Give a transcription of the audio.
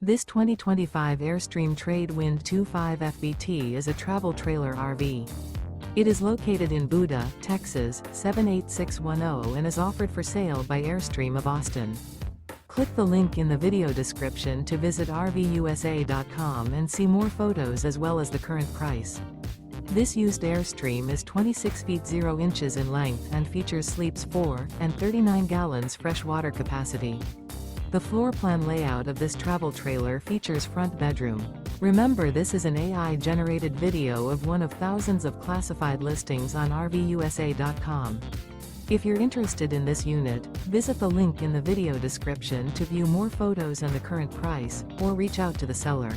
This 2025 Airstream Trade Wind 25 FBT is a travel trailer RV. It is located in Buda, Texas, 78610 and is offered for sale by Airstream of Austin. Click the link in the video description to visit RVUSA.com and see more photos as well as the current price. This used Airstream is 26 feet 0 inches in length and features sleeps 4 and 39 gallons fresh water capacity. The floor plan layout of this travel trailer features front bedroom. Remember, this is an AI-generated video of one of thousands of classified listings on RVUSA.com. If you're interested in this unit, visit the link in the video description to view more photos and the current price, or reach out to the seller.